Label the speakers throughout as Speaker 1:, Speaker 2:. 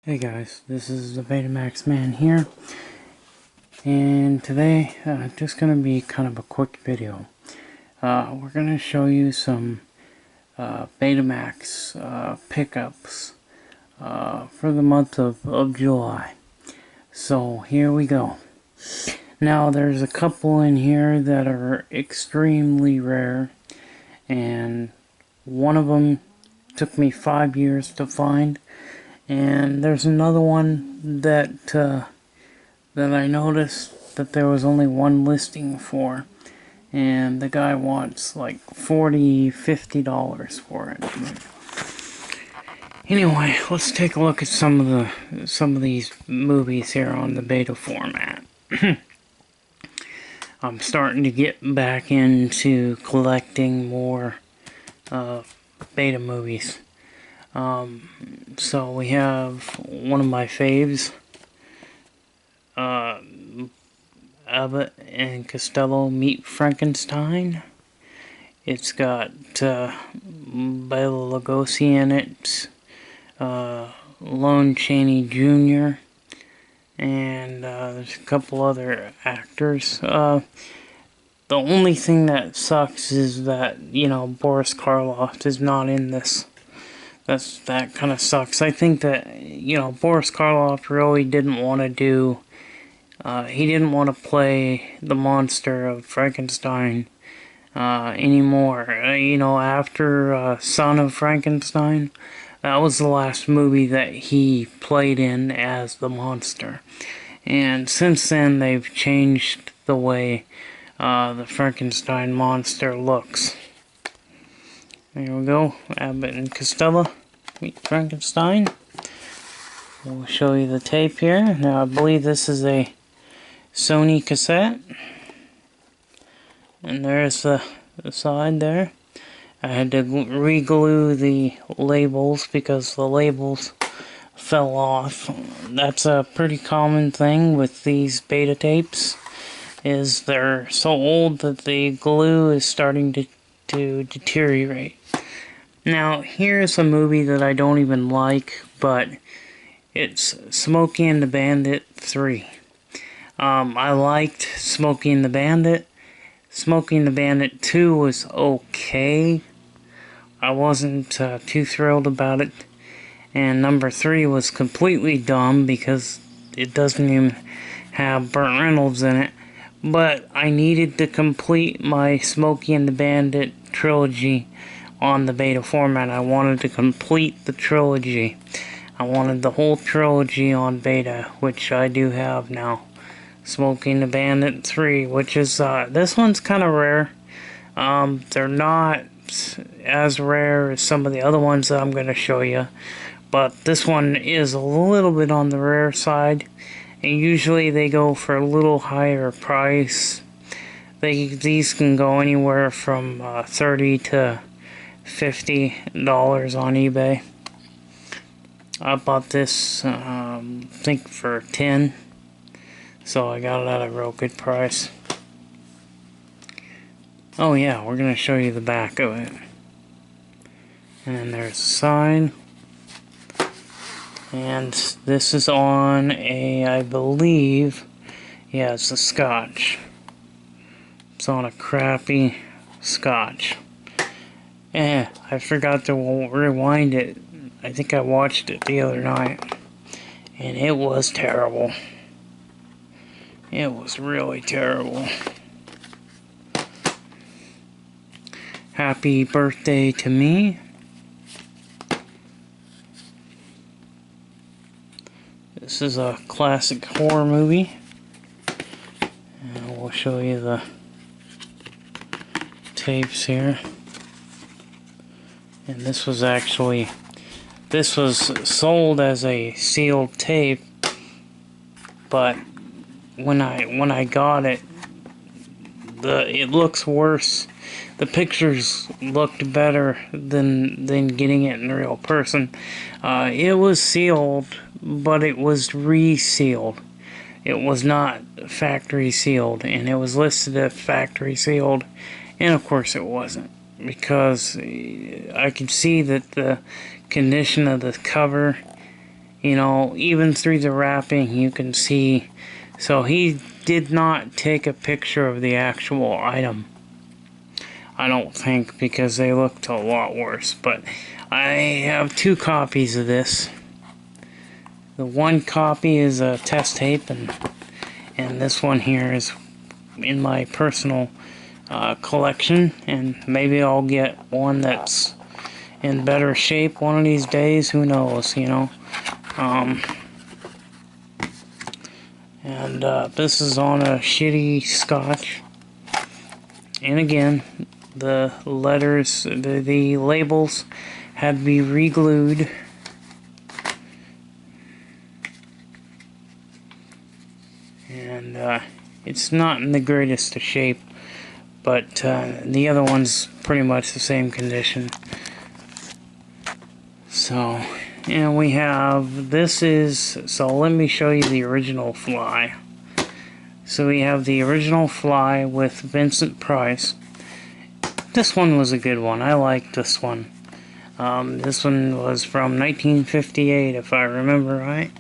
Speaker 1: Hey guys, this is the Betamax man here, and today just gonna be kind of a quick video. We're gonna show you some Betamax pickups for the month of July. So here we go. Now there's a couple in here that are extremely rare, and one of them took me 5 years to find. And there's another one that I noticed that there was only one listing for, and the guy wants like $40–50 for it. Anyway, let's take a look at some of these movies here on the beta format. I'm starting to get back into collecting more beta movies. So we have one of my faves, Abbott and Costello Meet Frankenstein. It's got Bela Lugosi in it, Lon Chaney Jr., and there's a couple other actors. The only thing that sucks is that, Boris Karloff is not in this. That kind of sucks. I think that, Boris Karloff really didn't want to do, he didn't want to play the monster of Frankenstein anymore. After Son of Frankenstein, that was the last movie that he played in as the monster. And since then, they've changed the way the Frankenstein monster looks. There we go, Abbott and Costello Meet Frankenstein. We'll show you the tape here. Now I believe this is a Sony cassette. And there's the side there. I had to re-glue the labels because the labels fell off. That's a pretty common thing with these beta tapes, is they're so old that the glue is starting to deteriorate. Now, here's a movie that I don't even like, but it's Smokey and the Bandit 3. I liked Smokey and the Bandit. Smokey and the Bandit 2 was okay. I wasn't too thrilled about it. And number 3 was completely dumb because it doesn't even have Burt Reynolds in it. But I needed to complete my Smokey and the Bandit trilogy on the beta format. I wanted to complete the trilogy. I wanted the whole trilogy on beta, which I do have now. Smokey and the Bandit 3, which is, this one's kind of rare. They're not as rare as some of the other ones that I'm going to show you. But this one is a little bit on the rare side. And usually they go for a little higher price. These can go anywhere from $30 to $50 on eBay. I bought this, I think for $10, so I got it at a real good price. Oh yeah, we're gonna show you the back of it. And then there's the side. And this is on a, I believe, yeah, it's a Scotch. It's on a crappy Scotch. I forgot to rewind it. I think I watched it the other night. And it was terrible. It was really terrible. Happy Birthday to Me. This is a classic horror movie. And we'll show you the tapes here. And this was sold as a sealed tape, but when I got it, it looks worse. The pictures looked better than getting it in real person. It was sealed, but it was resealed. It was not factory sealed, and it was listed as factory sealed, and of course it wasn't, because I could see that the condition of the cover You know, even through the wrapping, you can see. So he did not take a picture of the actual item. I don't think, because they looked a lot worse. But I have 2 copies of this. The one copy is a test tape, and this one here is in my personal collection. And maybe I'll get one that's in better shape one of these days. Who knows, you know. And this is on a shitty scotch. And again, the letters, the labels had to be re-glued. And it's not in the greatest of shape, but the other one's pretty much the same condition. So, and we have, so let me show you the original fly. So we have the original fly with Vincent Price. This one was a good one. I liked this one. This one was from 1958, if I remember right.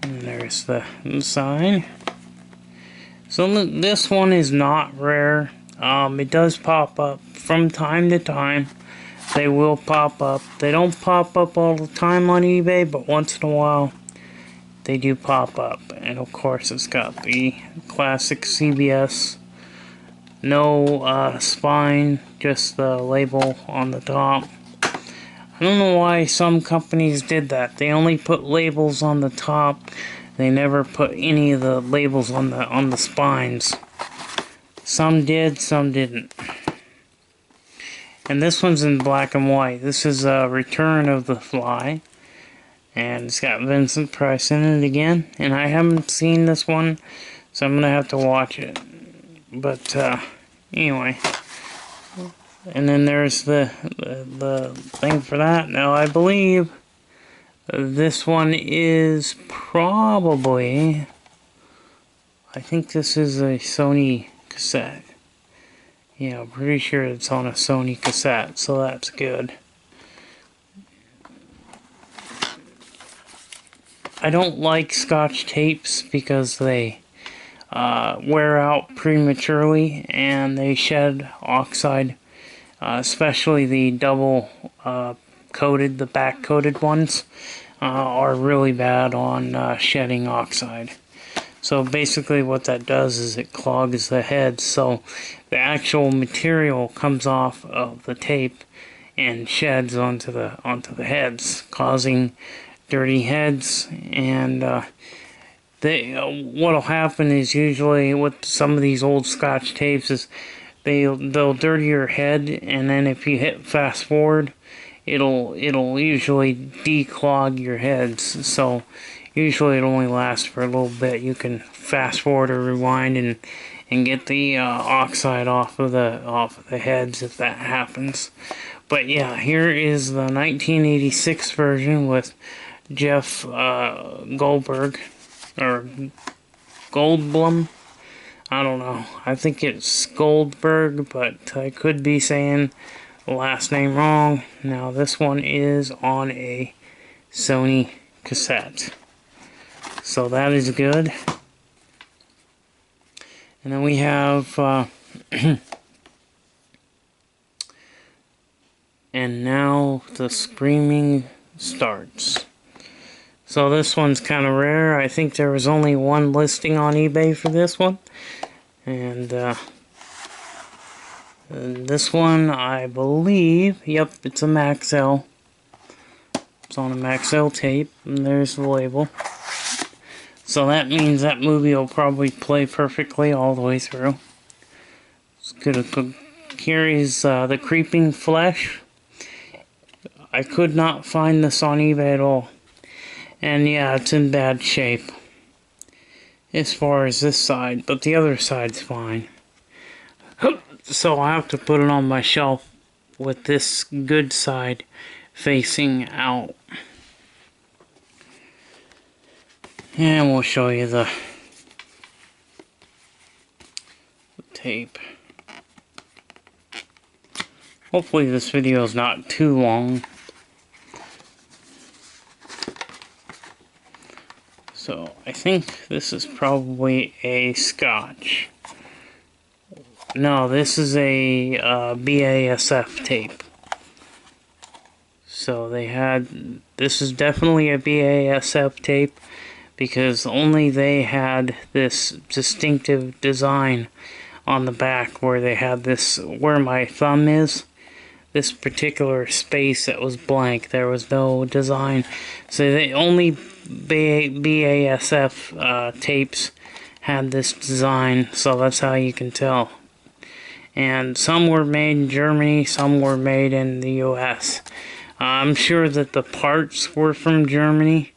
Speaker 1: And there's the sign. So this one is not rare. It does pop up from time to time. They will pop up. They don't pop up all the time on eBay, but once in a while they do pop up. And of course it's got the classic CBS. No spine, just the label on the top. I don't know why some companies did that. They only put labels on the top. They never put any of the labels on the spines. Some did, some didn't. And this one's in black and white. This is a return of the fly. And it's got Vincent Price in it again. And I haven't seen this one, so I'm going to have to watch it. But, anyway. And then there's the thing for that. Now, I believe this one is probably, I think this is a Sony cassette. Yeah, I'm pretty sure it's on a Sony cassette, so that's good. I don't like Scotch tapes because they wear out prematurely and they shed oxide, especially the double coated, the back coated ones are really bad on shedding oxide. So basically what that does is it clogs the head, so the actual material comes off of the tape and sheds onto the heads, causing dirty heads. And what'll happen is usually with some of these old Scotch tapes is they'll dirty your head, and then if you hit fast forward, it'll usually declog your heads. So usually it only lasts for a little bit. You can fast forward or rewind and get the oxide off of the heads if that happens. But yeah, here is the 1986 version with Jeff Goldberg or Goldblum. I don't know. I think it's Goldberg, but I could be saying the last name wrong. Now this one is on a Sony cassette. So that is good. And then we have and now the screaming starts. So this one's kind of rare. I think there was only one listing on eBay for this one. And this one, I believe, yep, it's a Maxell. It's on a Maxell tape, and there's the label. So that means that movie will probably play perfectly all the way through. It's good. Here is The Creeping Flesh. I could not find this on eBay at all. And yeah, it's in bad shape as far as this side, but the other side's fine. So I have to put it on my shelf with this good side facing out. And we'll show you the tape. Hopefully this video is not too long. So I think this is probably a Scotch. No, this is a BASF tape. So they had, this is definitely a BASF tape because only they had this distinctive design on the back where they had this, where my thumb is, this particular space that was blank. There was no design. So the only BASF tapes had this design, so that's how you can tell. And some were made in Germany, some were made in the US. I'm sure that the parts were from Germany,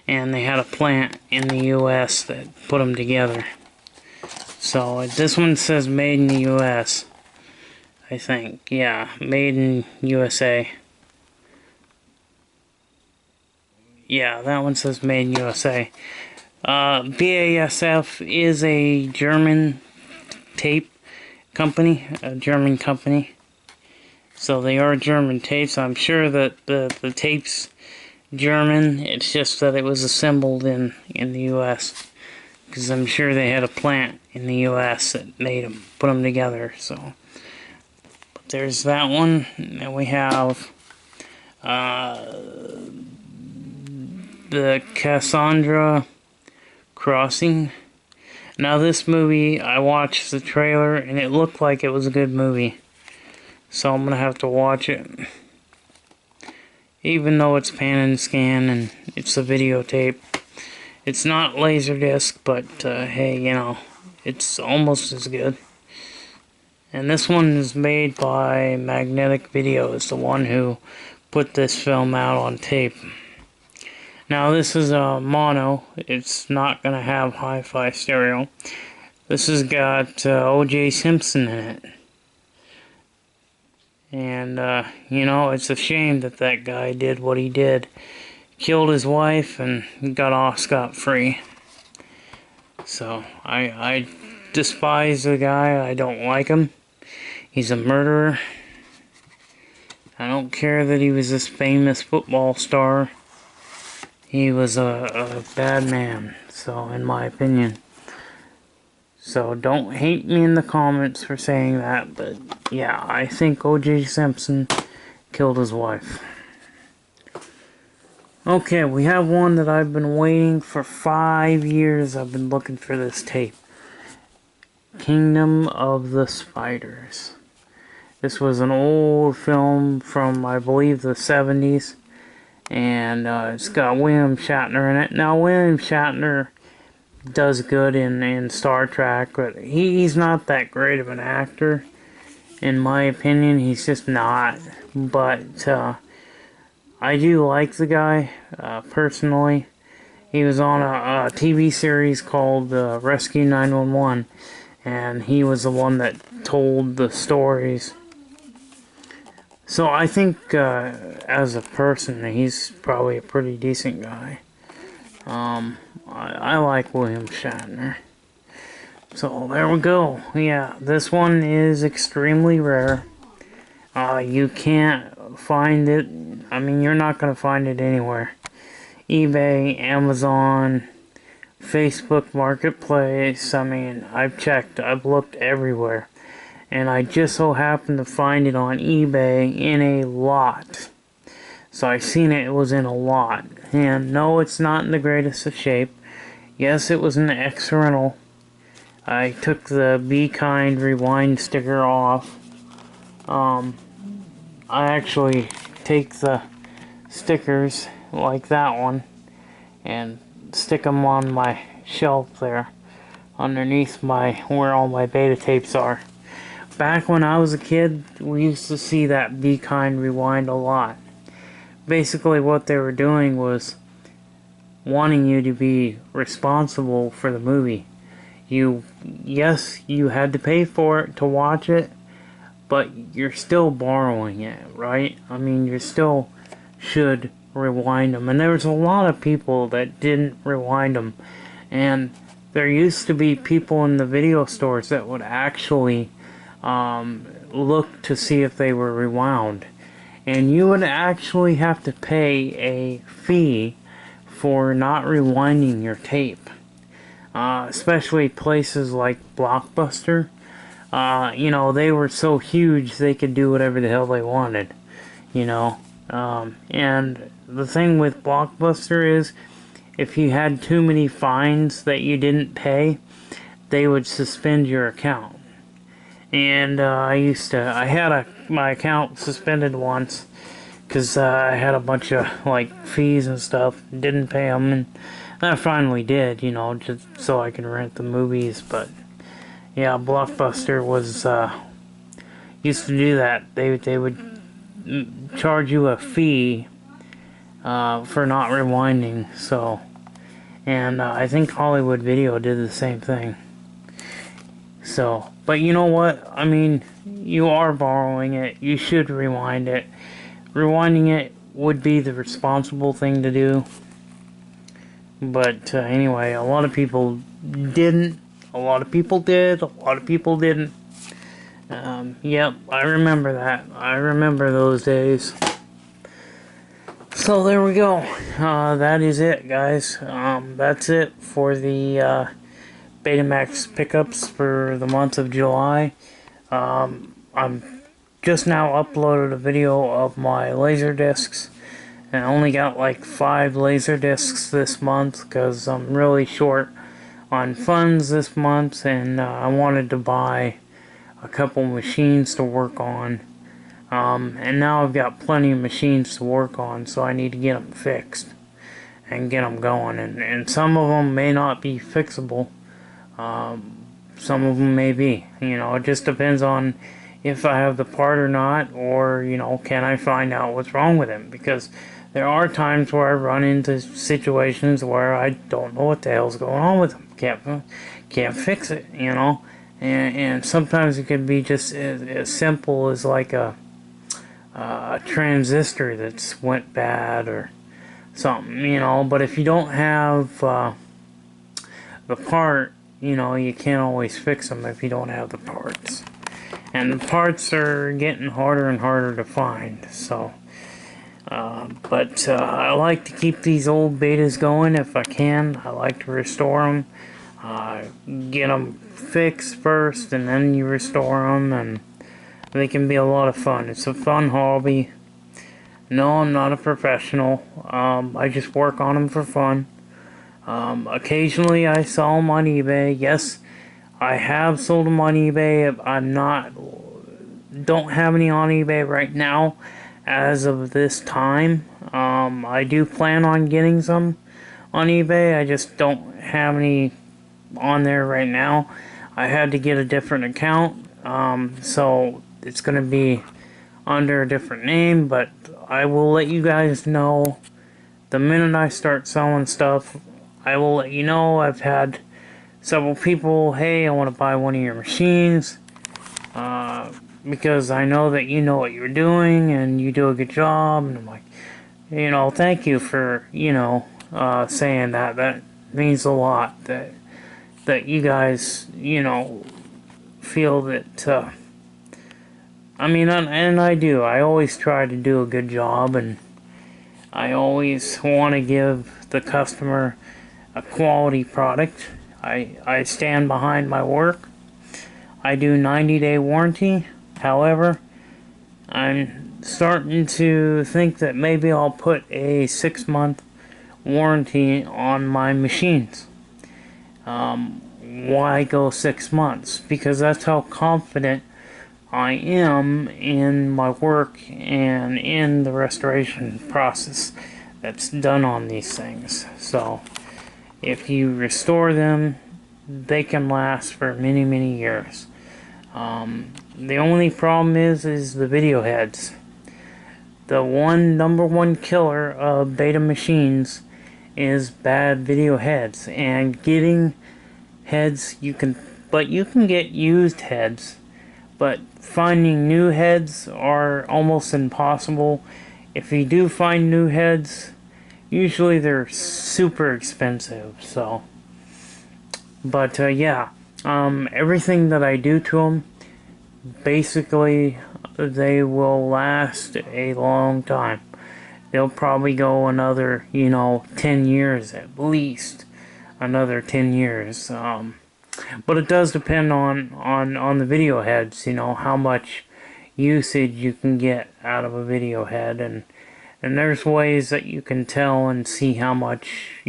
Speaker 1: and they had a plant in the US that put them together. So this one says made in the US, I think. Yeah, made in USA. Yeah, that one says made in USA. BASF is a German tape company, a German company. So they are German tapes. I'm sure that the tape's German. It's just that it was assembled in the US. Because I'm sure they had a plant in the US that made them, put them together. So, but there's that one. And we have the Cassandra Crossing. Now this movie, I watched the trailer and it looked like it was a good movie. So I'm gonna have to watch it. Even though it's pan and scan and it's a videotape. It's not Laserdisc, but hey, you know, it's almost as good. And this one is made by Magnetic Video. It's the one who put this film out on tape. Now this is a mono. It's not gonna have hi-fi stereo. This has got O.J. Simpson in it. And, you know, it's a shame that that guy did what he did. Killed his wife and got off scot-free. So, I despise the guy. I don't like him. He's a murderer. I don't care that he was this famous football star. He was a bad man, so, in my opinion. So don't hate me in the comments for saying that, but yeah, I think O.J. Simpson killed his wife. Okay, we have one that I've been waiting for 5 years. I've been looking for this tape. Kingdom of the Spiders. This was an old film from, I believe, the 70s. And it's got William Shatner in it. Now, William Shatner does good in Star Trek, but he's not that great of an actor, in my opinion. He's just not. But I do like the guy, personally. He was on a TV series called Rescue 911, and he was the one that told the stories. So I think as a person, he's probably a pretty decent guy. I like William Shatner. So there we go. Yeah, this one is extremely rare. You can't find it. I mean, you're not going to find it anywhere. eBay, Amazon, Facebook Marketplace. I mean, I've checked. I've looked everywhere. And I just so happened to find it on eBay in a lot. So I seen it was in a lot. And no, it's not in the greatest of shape. Yes, it was an ex-rental. I took the Be Kind rewind sticker off. I actually take the stickers like that one and stick them on my shelf there underneath where all my beta tapes are. Back when I was a kid, we used to see that Be Kind rewind a lot. Basically what they were doing was wanting you to be responsible for the movie. Yes, you had to pay for it to watch it, but you're still borrowing it, right? I mean, you still should rewind them. And there was a lot of people that didn't rewind them. And there used to be people in the video stores that would actually look to see if they were rewound. And you would actually have to pay a fee for not rewinding your tape. Especially places like Blockbuster. You know, they were so huge they could do whatever the hell they wanted, you know. And the thing with Blockbuster is, if you had too many fines that you didn't pay, they would suspend your account. And I had my account suspended once because I had a bunch of like fees and stuff, didn't pay them, and I finally did, you know, just so I can rent the movies. But yeah, Blockbuster was used to do that. They would charge you a fee for not rewinding. So, and I think Hollywood Video did the same thing. So, but you know what? I mean, you are borrowing it. You should rewind it. Rewinding it would be the responsible thing to do. But anyway, a lot of people didn't. A lot of people did. A lot of people didn't. Yep, I remember that. I remember those days. So there we go. That is it, guys. That's it for the Betamax pickups for the month of July. I'm just now uploaded a video of my Laserdiscs. And I only got like 5 Laserdiscs this month because I'm really short on funds this month, and I wanted to buy a couple machines to work on. And now I've got plenty of machines to work on, so I need to get them fixed and get them going. And some of them may not be fixable. Some of them may be. You know, it just depends on if I have the part or not, or, you know, can I find out what's wrong with them? Because there are times where I run into situations where I don't know what the hell's going on with them. Can't fix it, you know. And sometimes it could be just as simple as like a transistor that's went bad or something, you know. But if you don't have the part, you know, you can't always fix them if you don't have the parts. And the parts are getting harder and harder to find, so. But I like to keep these old betas going if I can. I like to restore them. Get them fixed first, and then you restore them, and they can be a lot of fun. It's a fun hobby. No, I'm not a professional. I just work on them for fun. Occasionally I sell them on eBay. Yes, I have sold them on eBay. Don't have any on eBay right now as of this time. I do plan on getting some on eBay. I just don't have any on there right now. I had to get a different account, so it's going to be under a different name, but I will let you guys know the minute I start selling stuff. I will let you know. I've had several people, hey, I want to buy one of your machines, because I know that you know what you're doing and you do a good job. And I'm like, you know, thank you for, you know, saying that. That means a lot, that you guys, you know, feel that, I mean, and I do. I always try to do a good job, and I always want to give the customer a quality product. I stand behind my work. I do 90-day warranty. However, I'm starting to think that maybe I'll put a 6-month warranty on my machines. Why go 6 months? Because that's how confident I am in my work and in the restoration process that's done on these things. So, if you restore them, they can last for many, many years. The only problem is the video heads. The number one killer of beta machines is bad video heads. And getting heads, you can get used heads, but finding new heads are almost impossible. If you do find new heads, usually they're super expensive. So, but yeah, everything that I do to them, basically, they will last a long time. they'll probably go another, 10 years at least. Another 10 years. But it does depend on the video heads, how much usage you can get out of a video head. And there's ways that you can tell and see how much,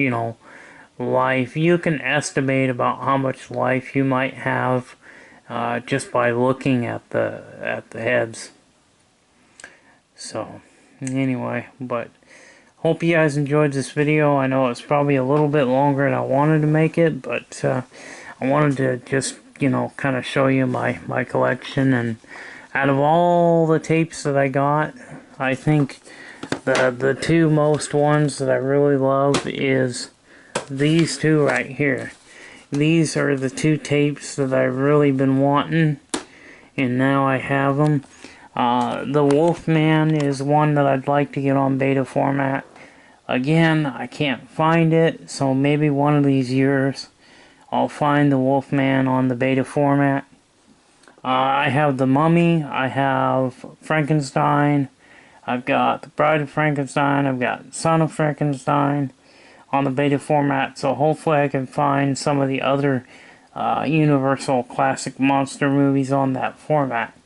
Speaker 1: life. You can estimate about how much life you might have just by looking at the heads. So, anyway, but hope you guys enjoyed this video. I know it's probably a little bit longer than I wanted to make it, but I wanted to just, kind of show you my collection. And out of all the tapes that I got, I think the two most ones that I really love is these two right here. These are the two tapes that I've really been wanting, and now I have them. The Wolfman is one that I'd like to get on beta format. Again, I can't find it, so maybe one of these years I'll find the Wolfman on the beta format. I have the Mummy, I have Frankenstein, I've got the Bride of Frankenstein, I've got Son of Frankenstein on the beta format, so hopefully I can find some of the other Universal classic monster movies on that format.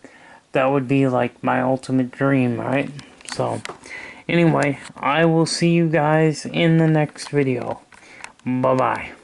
Speaker 1: That would be like my ultimate dream, right? So, anyway, I will see you guys in the next video. Bye-bye.